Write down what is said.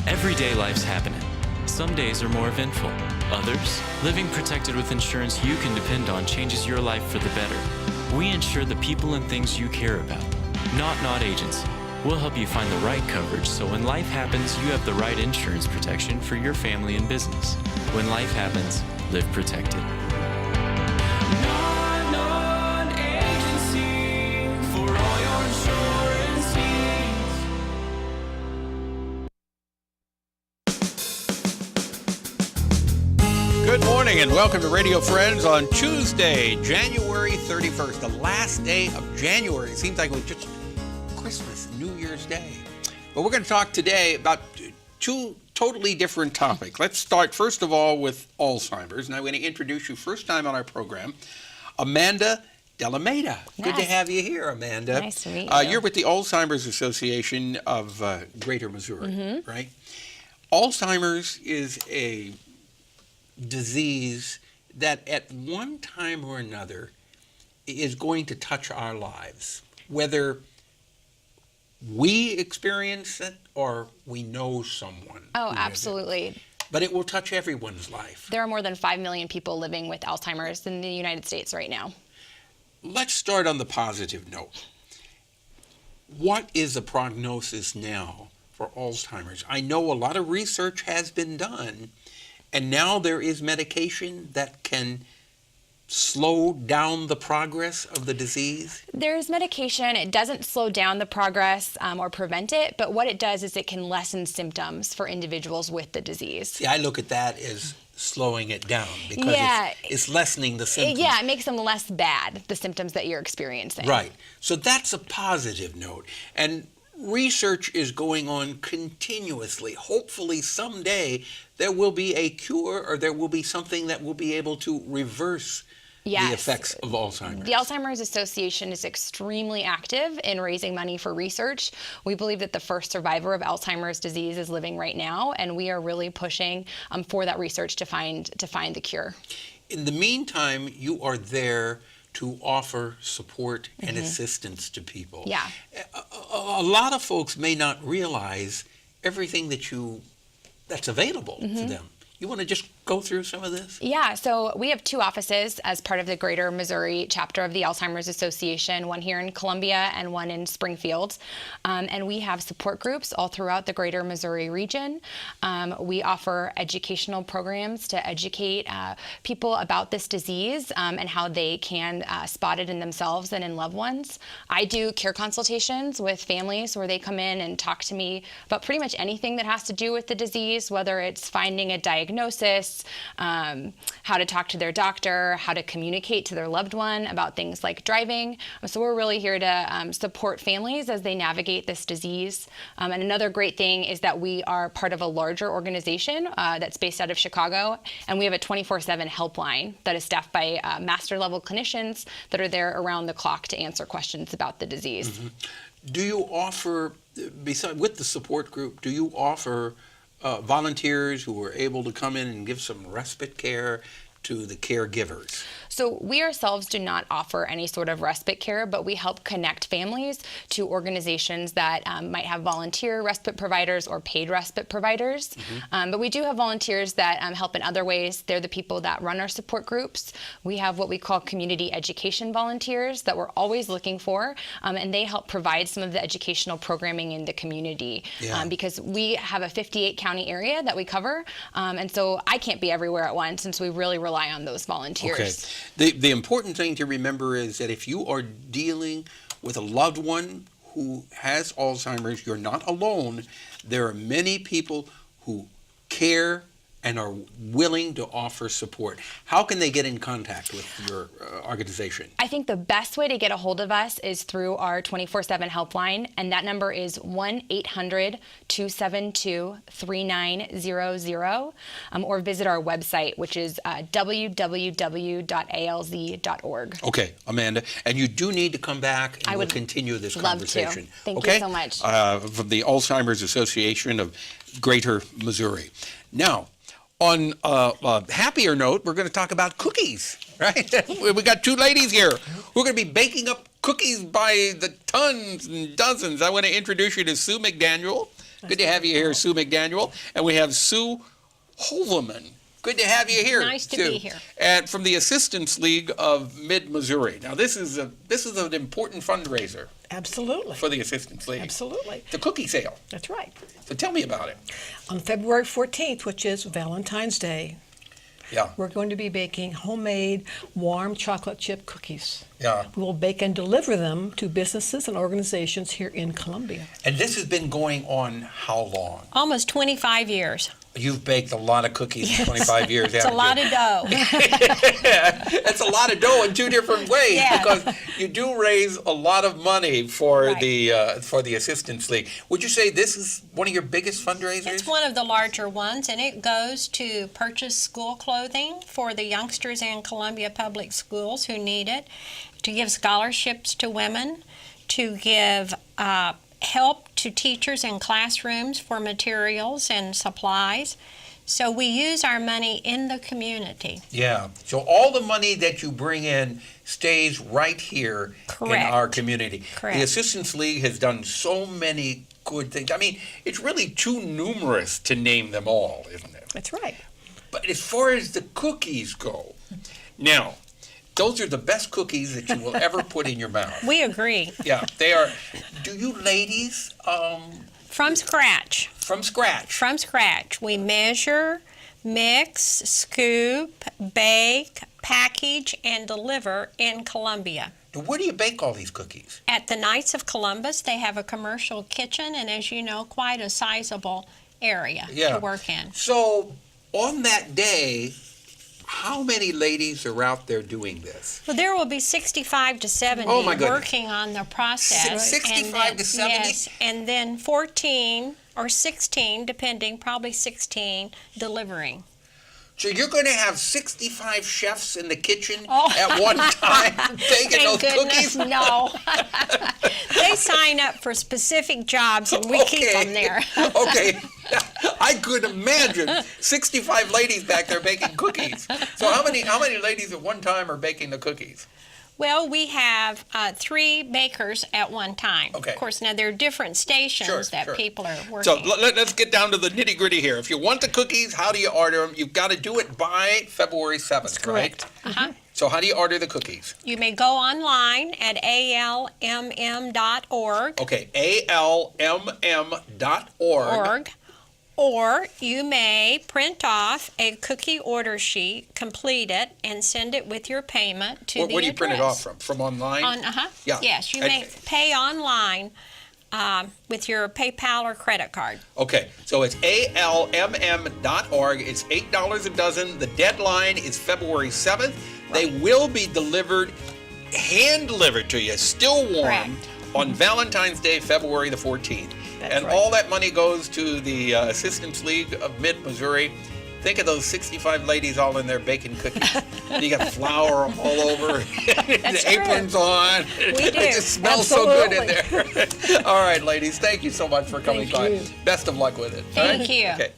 Everyday life's happening. Some days are more eventful. Others, living protected with insurance you can depend on changes your life for the better. We insure the people and things you care about. Not Agency. We'll help you find the right coverage so when life happens, you have the right insurance protection for your family and business. When life happens, live protected. Non-agency for all your insurance needs. Good morning and welcome to Radio Friends on Tuesday, January 31st, the last day of January. It seems like it was just Christmas, New Year's Day. But we're going to talk today about two totally different topics. Let's start first of all with Alzheimer's. And I'm going to introduce you first time on our program, Amanda Delameda. Yes. Good to have you here, Amanda. Nice to meet you. You're with the Alzheimer's Association of Greater Missouri, right? Alzheimer's is a disease that at one time or another is going to touch our lives, whether we experience it or we know someone. Oh, absolutely. But it will touch everyone's life. There are more than 5 million people living with Alzheimer's in the United States right now. Let's start on the positive note. What is the prognosis now for Alzheimer's? I know a lot of research has been done, and now there is medication that can slow down the progress of the disease? There's medication. It doesn't slow down the progress or prevent it, but what it does is it can lessen symptoms for individuals with the disease. See, I look at that as slowing it down because it's lessening the symptoms. Yeah, it makes them less bad, the symptoms that you're experiencing. Right. So that's a positive note. And research is going on continuously. Hopefully someday there will be a cure or there will be something that will be able to reverse the effects of Alzheimer's. The Alzheimer's Association is extremely active in raising money for research. We believe that the first survivor of Alzheimer's disease is living right now, and we are really pushing for that research to find the cure. In the meantime, you are there to offer support and assistance to people. Yeah. A lot of folks may not realize everything that's available to them. You want to just go through some of this? Yeah, so we have 2 offices as part of the Greater Missouri chapter of the Alzheimer's Association, one here in Columbia and one in Springfield. And we have support groups all throughout the Greater Missouri region. We offer educational programs to educate people about this disease and how they can spot it in themselves and in loved ones. I do care consultations with families where they come in and talk to me about pretty much anything that has to do with the disease, whether it's finding a diagnosis, how to talk to their doctor, how to communicate to their loved one about things like driving. So we're really here to support families as they navigate this disease. And another great thing is that we are part of a larger organization that's based out of Chicago, and we have a 24/7 helpline that is staffed by master level clinicians that are there around the clock to answer questions about the disease. Do you offer, with the support group, do you offer volunteers who are able to come in and give some respite care to the caregivers? So we ourselves do not offer any sort of respite care, but we help connect families to organizations that might have volunteer respite providers or paid respite providers. But we do have volunteers that help in other ways. They're the people that run our support groups. We have what we call community education volunteers that we're always looking for, and they help provide some of the educational programming in the community because we have a 58-county area that we cover, and so I can't be everywhere at once, and so we really rely on those volunteers. Okay. The important thing to remember is that if you are dealing with a loved one who has Alzheimer's, you're not alone. There are many people who care and are willing to offer support. How can they get in contact with your organization? I think the best way to get a hold of us is through our 24/7 helpline, and that number is 1-800-272-3900, or visit our website, which is www.alz.org. Okay, Amanda, and you do need to come back and we'll continue this conversation. Thank you so much. From the Alzheimer's Association of Greater Missouri. Now, on a happier note, we're going to talk about cookies, right? We got 2 ladies here. We're going to be baking up cookies by the tons and dozens. I want to introduce you to Sue McDANIEL Good to have you here, Sue McDANIEL. And we have Sue Hoevelman. Good to have you here. Nice to Sue. be here. And from the Assistance League of Mid-Missouri. Now, this is an important fundraiser Absolutely. for the Assistance League. Absolutely. The cookie sale. That's right. So tell me about it. On February 14th, which is Valentine's Day, Yeah, we're going to be baking homemade warm chocolate chip cookies. yeah. We will bake and deliver them to businesses and organizations here in Columbia. And this has been going on how long? Almost 25 years. You've baked a lot of cookies in 25 years, It's a haven't lot you? of dough. That's a lot of dough in two different ways Yeah. because you do raise a lot of money for Right. the Assistance League. Would you say this is one of your biggest fundraisers? It's one of the larger ones, and it goes to purchase school clothing for the youngsters in Columbia Public Schools who need it, to give scholarships to women, to give help to teachers in classrooms for materials and supplies. So we use our money in the community. Yeah. So all the money that you bring in stays right here in Correct. our community. Correct. The Assistance League has done so many good things. I mean, it's really too numerous to name them all, isn't it? That's right. But as far as the cookies go, now, those are the best cookies that you will ever put in your mouth. We agree. Yeah, they are. Do you ladies, From scratch. from scratch? From scratch. We measure, mix, scoop, bake, package, and deliver in Columbia. Where do you bake all these cookies? At the Knights of Columbus, they have a commercial kitchen, and as you know, quite a sizable area Yeah. to work in. So, on that day, how many ladies are out there doing this? Well, there will be 65 to 70 Oh, my goodness. working on the process. 65 to 70? Yes, and then 14 or 16, depending, probably 16, delivering. So you're going to have 65 chefs in the kitchen Oh. at one time baking those Thank goodness, cookies? no. They sign up for specific jobs, and we keep them there. Okay. I could imagine 65 ladies back there baking cookies. So how many ladies at one time are baking the cookies? Well, we have 3 bakers at one time. Okay. Of course, now there are different stations Sure, that sure. people are working. So let's get down to the nitty gritty here. If you want the cookies, how do you order them? You've got to do it by February 7th, right? Uh-huh. So how do you order the cookies? You may go online at almm.org. Okay, almm.org. Or you may print off a cookie order sheet, complete it, and send it with your payment to the address. Where do you print it off from? From online? Yeah. Yes, you And- may pay online with your PayPal or credit card. Okay, so it's almm.org. It's $8 a dozen. The deadline is February 7th. They will be delivered, hand-delivered to you, still warm, Correct. on Valentine's Day, February the 14th. That's And right. all that money goes to the Assistance League of Mid-Missouri. Think of those 65 ladies all in there baking cookies. You got flour all over, the aprons on. We do. It just smells so good in Absolutely. there. All right, ladies, thank you so much for coming Thank by. you. Best of luck with it. all right? Thank you. Okay.